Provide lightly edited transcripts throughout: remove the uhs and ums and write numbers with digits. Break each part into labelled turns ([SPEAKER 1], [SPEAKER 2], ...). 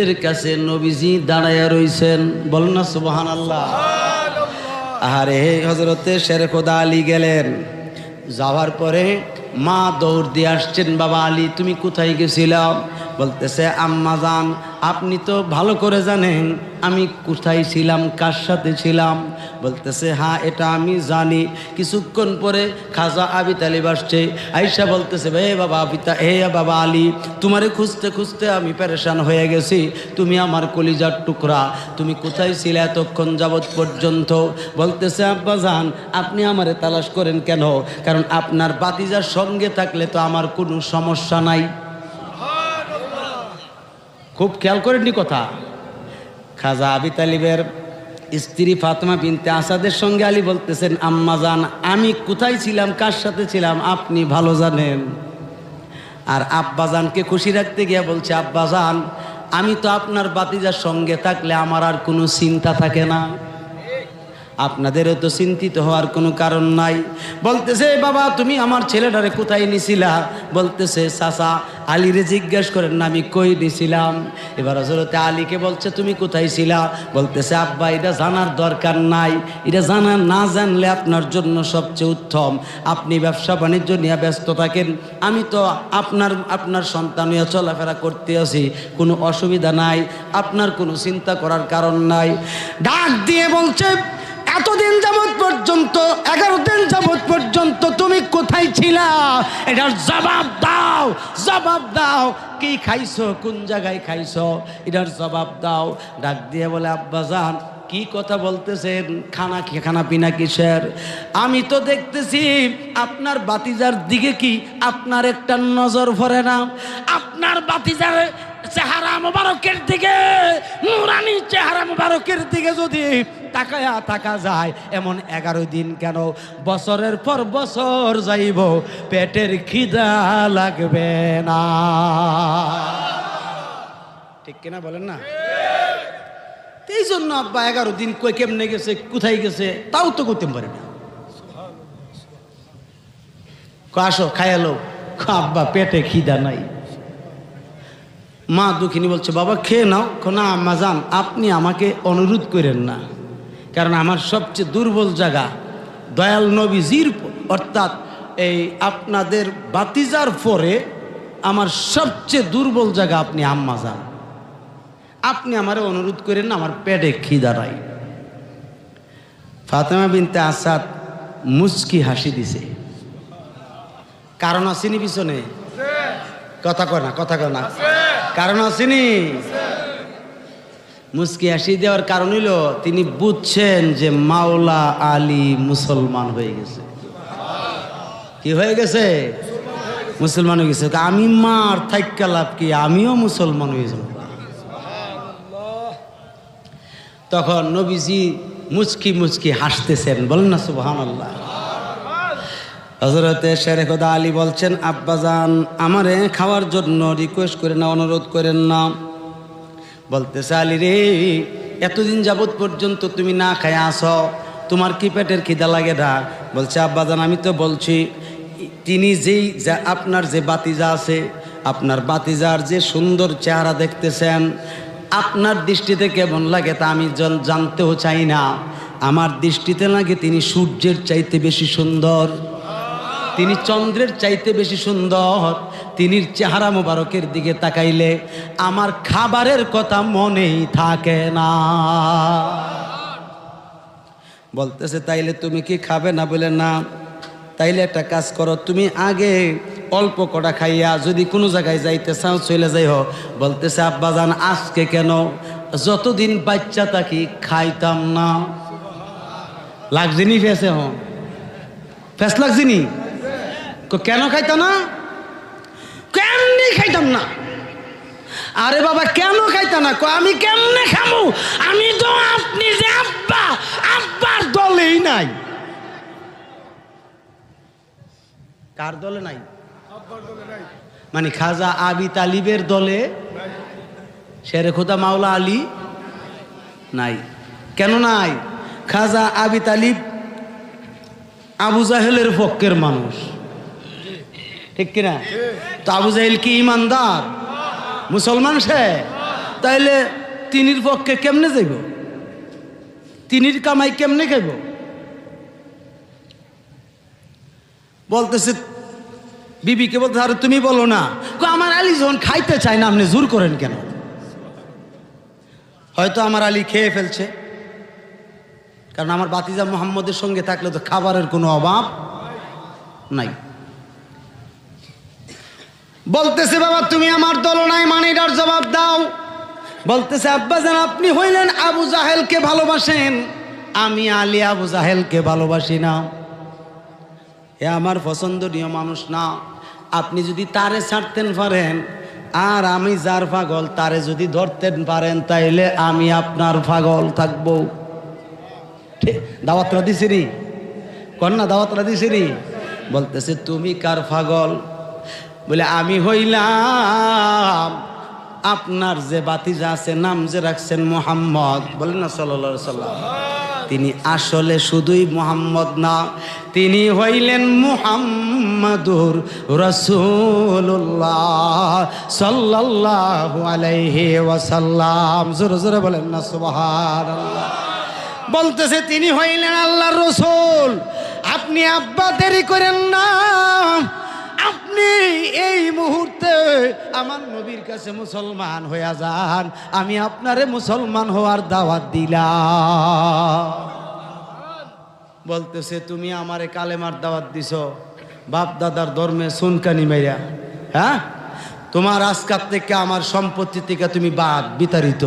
[SPEAKER 1] এর কাছে নবীজি দাঁড়ায়া রইছেন, বলেন না সুবহানাল্লাহ। আরে হযরতে শের খোদা আলী গেলেন, যাওয়ার পরে মা দৌড় দিয়ে আসছেন, বাবা আলী তুমি কোথায় গেছিলা? বলতেছে আম্মা জান আপনি তো ভালো করে জানেন আমি কোথায় ছিলাম, কার সাথে ছিলাম। বলতেছে হ্যাঁ এটা আমি জানি। কিছুক্ষণ পরে খাজা আবি তালিব আসছে, আয়েশা বলতেছে হে বাবা আলী তোমারে খুঁজতে খুঁজতে আমি পেরেশান হয়ে গেছি, তুমি আমার কলিজার টুকরা, তুমি কোথায় ছিলে এতক্ষণ যাবৎ পর্যন্ত? বলতেছে আব্বা জান আপনি আমারে তালাশ করেন কেন? কারণ আপনার বাতিজার সঙ্গে থাকলে তো আমার কোনো সমস্যা নাই। খুব খেয়াল করেননি কথা। খাজা আবি তালিবের স্ত্রী ফাতেমা বিনতে আসাদের সঙ্গে আলী বলতেছেন আম্মা জান আমি কোথায় ছিলাম, কার সাথে ছিলাম আপনি ভালো জানেন। আর আব্বাজানকে খুশি রাখতে গিয়ে বলছে আব্বাজান আমি তো আপনার বাতিজার সঙ্গে থাকলে আমার আর কোনো চিন্তা থাকে না, আপনাদেরও তো চিন্তিত হওয়ার কোনো কারণ নাই। বলতেছে বাবা তুমি আমার ছেলেটারে কোথায় নিছিলা? বলতেছে চাচা আলীরে জিজ্ঞেস করেন না আমি কই নিছিলাম। এবার হযরতে আলীকে বলছে তুমি কোথায় ছিলা? বলতেছে আব্বা এটা জানার দরকার নাই, এটা না জানলে আপনার জন্য সবচেয়ে উত্তম। আপনি ব্যবসা বাণিজ্য নিয়ে ব্যস্ত থাকেন, আমি তো আপনার সন্তান নিয়ে চলাফেরা করতে আছি, কোনো অসুবিধা নাই, আপনার কোনো চিন্তা করার কারণ নাই। ডাক দিয়ে বলছে এতদিন যাবৎ পর্যন্ত 11 দিন যাবৎ পর্যন্ত তুমি কোথায় ছিলা? এটার জবাব দাও, জবাব দাও। কি খাইছো, কোন জায়গায় খাইছো, এটার জবাব দাও। ডাক দিয়ে বলে আব্বাজান কি কথা বলতেছেন, খানা পিনা কিসের? আমি তো দেখতেছি আপনার বাতিজার দিকে কি আপনার একটা নজর পড়ে না? আপনার বাতিজার চেহারা মোবারকের দিকে, নুরানি চেহারা মোবারকের দিকে যদি তাকায়া থাকা যায়, এমন 11 দিন কেন বছরের পর বছর যাইব পেটের খিদা লাগবে না। ঠিক কিনা বলেন না? এই জন্য আব্বা 11 দিন কই কেমনে গেছে, কোথায় গেছে তাও তো করতে পারে না। আসো খায়ালো, আব্বা পেটে খিদা নাই। মা দুঃখিনী বলছে বাবা খেয়ে নাও। না আম্মা জান আপনি আমাকে অনুরোধ করেন না, কারণ আমার সবচেয়ে দুর্বল জায়গা দয়াল নবীজির অর্থাৎ এই আপনাদের বাতিজার পরে আমার সবচেয়ে দুর্বল জায়গা আপনি আম্মা জান, আপনি আমারে অনুরোধ করেন না, আমার পেটে খিদা নাই। ফাতেমা বিনতে আসাদ মুচকি হাসি দিছে। কারণ আসেনি পিছনে? কথা কয় না কারণ আসেনি? মুচকি হাসি দেওয়ার কারণ হইল তিনি বুঝছেন যে মাওলা আলী মুসলমান হয়ে গেছে। কি হয়ে গেছে? মুসলমান হয়ে গেছে। আমি মার থাইক্কা লাভ কি, আমিও মুসলমান হয়ে যাব। তখন নবীজি মুচকি হাসতেছেন, বলেন না সুবহানাল্লাহ। হযরতে শের খোদা আলী বলছেন আব্বাজান আমারে খাওয়ার জন্য রিকোয়েস্ট করেন না, অনুরোধ করেন না। বলতেছে আলী রে এতদিন যাবৎ পর্যন্ত তুমি না খায় আসো, তোমার কি পেটের খিদা লাগে না? বলছে আব্বাজান আমি তো বলছি তিনি আপনার যে বাতিজা আছে, আপনার বাতিজার যে সুন্দর চেহারা দেখতেছেন, আপনার দৃষ্টিতে কেমন লাগে তা আমি জানতেও চাই না। আমার দৃষ্টিতে লাগে তিনি সূর্যের চাইতে বেশি সুন্দর, তিনি চন্দ্রের চাইতে বেশি সুন্দর। তিনি চেহারা মোবারকের দিকে তাকাইলে আমার খাবারের কথা মনেই থাকে না। বলতেছে তাইলে তুমি কি খাবে না? বলে না। তাইলে একটা কাজ করো, তুমি আগে অল্প কটা খাইয়া যদি কোনো জায়গায় যাইতে চাও চলে যাই হো। বলতেছে আব্বাজান আজকে কেন? যতদিন বাচ্চা থাকি খাইতাম না। লাগছিনি ফেসে ফেস লাগছিনি? কেন খাইতাম না? কেমনি খাইতাম না? আরে বাবা কেন খাইতাম না? আমি কেমনে খামু? আমি তো আপনি যে আব্বার দলেই নাই। কার দলে নাই? মানে খাজা আবি তালিবের দলে শের খোদা মাওলা আলী নাই। কেন নাই? খাজা আবি তালিব আবু জাহেলের পক্ষের মানুষ, ঠিক কিনা? তো আবু জাহেল কি ইমানদার মুসলমান? সে তাইলে তিনির পক্ষে কেমনে যাইব? তিনির কামাই কেমনে খাইব? বলতেছে বিবিকে বলতে, আরে তুমি বলো না। আমার আলী যখন খাইতে চায় না আপনি জোর করেন কেন? হয়তো আমার আলী খেয়ে ফেলছে, কারণ আমার বাতিজা মুহাম্মদের সঙ্গে থাকলে তো খাবারের কোনো অভাব নাই। বলতেছে বাবা তুমি আমার দলনায় মানে এটার জবাব দাও। বলতেছে আব্বাজান আপনি হইলেন আবু জাহেলকে ভালোবাসেন, আমি আলী আবু জাহেলকে ভালোবাসি না। এ আমার পছন্দনীয় মানুষ না। আপনি যদি তারে ছাড়তেন পারেন আর আমি যার পাগল তারে যদি ধরতেন পারেন তাইলে আমি আপনার পাগল থাকবো। দাওয়াতরা দিছিনি কন্যা, দাওয়াতরা দিছিনি। বলতেছে তুমি কার পাগল? বলে আমি হইলাম আপনার যে বাতিজা আছে, নাম যে রাখছেন মুহাম্মদ, বলেন না সাল্লাল্লাহু আলাইহি সাল্লাম, তিনি আসলে শুধুই মুহাম্মদ না, তিনি হইলেন মুহাম্মাদুর রাসূলুল্লাহ সাল্লাল্লাহু আলাইহি ওয়াসাল্লাম। জোরে জোরে বলেন না সুবহানাল্লাহ। বলতেছে তিনি হইলেন আল্লাহর রাসূল। আপনি আব্বা দেরি করেন না, আপনি এই মুহূর্তে আমার নবীর কাছে মুসলমান হইয়া যান, আমি আপনারে মুসলমান হওয়ার দাওয়াত দিলাম। বলতেছে তুমি আমারে কালেমার দাওয়াত দিছো, বাপ দাদার ধর্মে সুনকানি মাইরা, হ্যাঁ তোমার আজকাল থেকে আমার সম্পত্তি থেকে তুমি বাদ বিতাড়িত।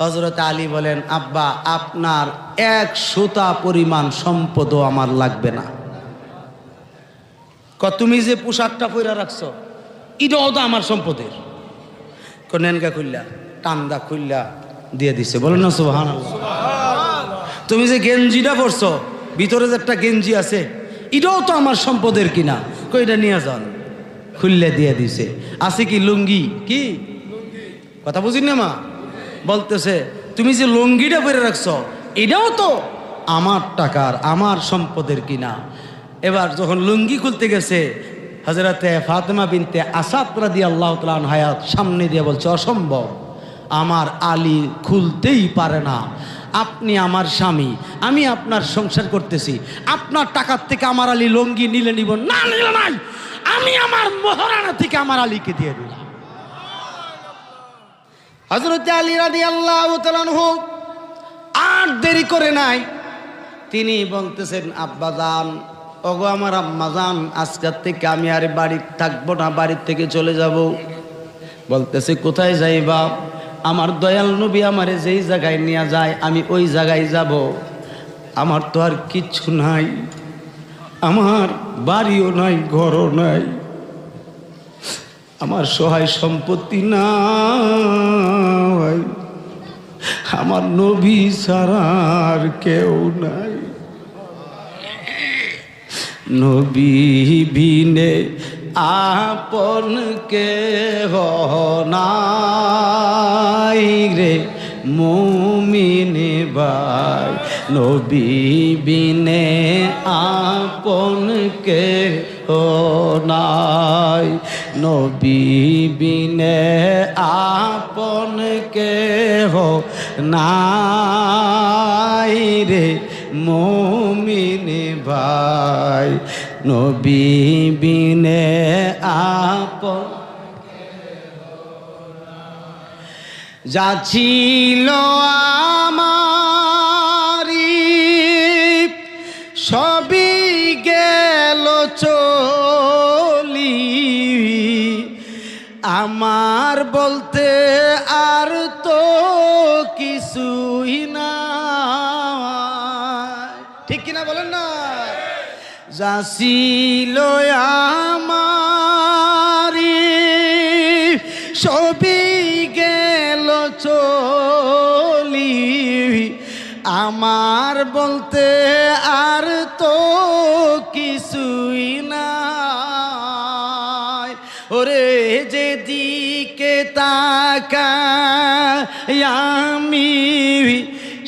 [SPEAKER 1] হযরত আলী বলেন আব্বা আপনার এক সুতা পরিমাণ সম্পদও আমার লাগবে না। তুমি যে পোশাকটা পরে রাখছো এটাও তো আমার সম্পদের। নেনগা খুললা টান্দা খুললা দিয়ে দিছে, বলেন না সুবহানাল্লাহ। তুমি যে গেঞ্জিটা পরছো ভিতরে যে একটা গেঞ্জি আছে এটাও তো আমার সম্পদের কিনা, কইটা নিয়ে যান, খুললে দিয়ে দিছে। আছে কি লুঙ্গি? কি কথা বুঝিনি না মা? বলতেছে তুমি যে লুঙ্গিটা পরে রাখছো এটাও তো আমার টাকার আমার সম্পদের কিনা। এবার যখন লুঙ্গি খুলতে গেছে হযরতে ফাতেমা বিনতে আসাদ রাদিয়াল্লাহু তাআলা আনহা সামনে দিয়ে বলছে অসম্ভব, আমার আলী খুলতেই পারে না। আপনি আমার স্বামী, আমি আপনার সংসার করতেছি, আপনার টাকার থেকে আমার আলী লুঙ্গি নিলে নিব না, নিলে নাই, আমি আমার মহারানা থেকে আমার আলীকে দিয়ে দিলাম। হযরত আলী রাদিয়াল্লাহু তাআলা আনহু আর দেরি করে নাই, তিনি বলতেছেন আব্বাজান, ওগো আমার আম্মাজান, আজকের থেকে আমি আর বাড়ি থাকবো না, বাড়ির থেকে চলে যাব। বলতেছে কোথায় যাইবা? আমার দয়াল নবী আমারে যেই জায়গায় নিয়ে যায় আমি ওই জায়গায় যাব। আমার তো আর কিচ্ছু নাই, আমার বাড়িও নাই, ঘরও নাই, আমার সহায় সম্পত্তি নাই, আমার নবী ছাড়া আর কেউ নাই। নবী বিনে আপন কেহ নাই রে মুমিন ভাই, নবী বিনে আপন কেহ নাই, নবী বিনে আপন কেহ নাই রে মুমিন ভাই, নবী বিনে আপন যা ছিল আমারি সবই গেল চলি, আমার বলতে আর তো কিছুই না। ঠিক কিনা বলেন না? যা ছিল আমারি সবই গেল চলি, আমার বলতে আর তো কিছুই নাই। ওরে যেদিকে তাকাই আমি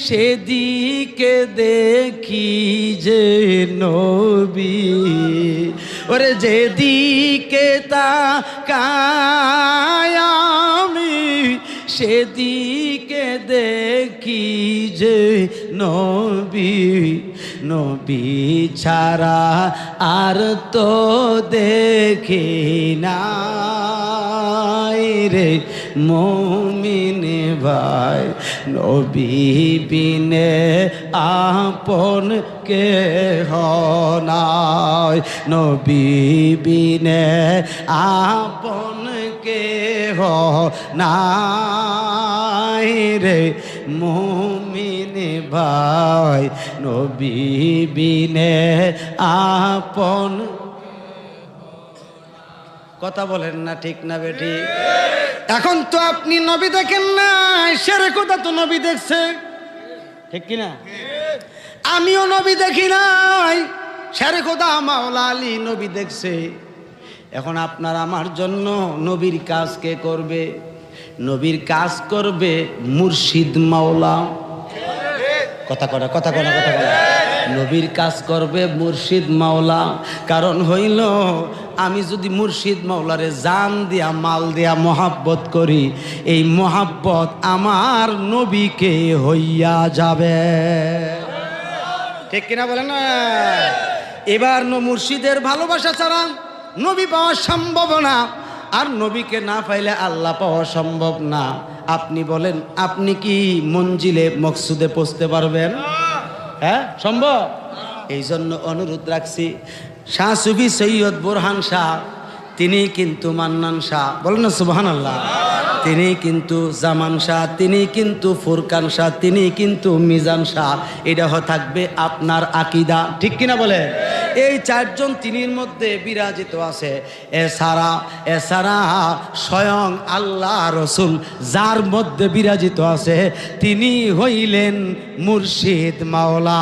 [SPEAKER 1] সেদিকে দেখি যে নবী, ওরে যেদিকে তাকাই আমি সেদিকে দেখি যে নবী নবী ছাড়া আর তো দেখি নাই রে মুমিন ভাই নবী বিনে আপন কেহ নাই নবী বিনে আপন কেহ নাই রে মুমিন ভাই নবী বিনে আপন কথা বলেন না ঠিক না বেটি এখন তো আপনি নবী দেখেন না শেরে খোদা তো নবী দেখছে ঠিক কিনা আমিও নবী দেখি নাই শেরে খোদা মাওলা আলী নবী দেখছে এখন আপনার আমার জন্য নবীর কাজ কে করবে নবীর কাজ করবে মুর্শিদ মাওলা কথা করা কথা করা কথা করা নবীর কাজ করবে মুর্শিদ মাওলা কারণ হইল আমি যদি মুর্শিদ মাওলারে জান দিয়া মাল দিয়া মহাব্বত করি এই মহাব্বত আমার নবীকে হইয়া যাবে ঠিক কিনা বলেন না এবার মুর্শিদের ভালোবাসা ছাড়া নবী পাওয়া সম্ভব না আর নবীকে না পাইলে আল্লাহ পাওয়া সম্ভব না আপনি বলেন আপনি কি মঞ্জিলে মকসুদে পৌঁছতে পারবেন হ্যাঁ সম্ভব এই জন্য অনুরোধ রাখছি শাহ সুফি সৈয়দ বুরহান শাহ তিনি কিন্তু মান্নান শাহ বলেন না সুবহানাল্লাহ তিনি কিন্তু জামান শাহ তিনি কিন্তু ফুরকান শাহ তিনি কিন্তু মিজান শাহ এটা থাকবে আপনার আকীদা ঠিক কিনা বলে এই চারজন তিনির মধ্যে বিরাজিত আছে এছাড়া স্বয়ং আল্লাহ রসুল যার মধ্যে বিরাজিত আছে তিনি হইলেন মুর্শিদ মাওলা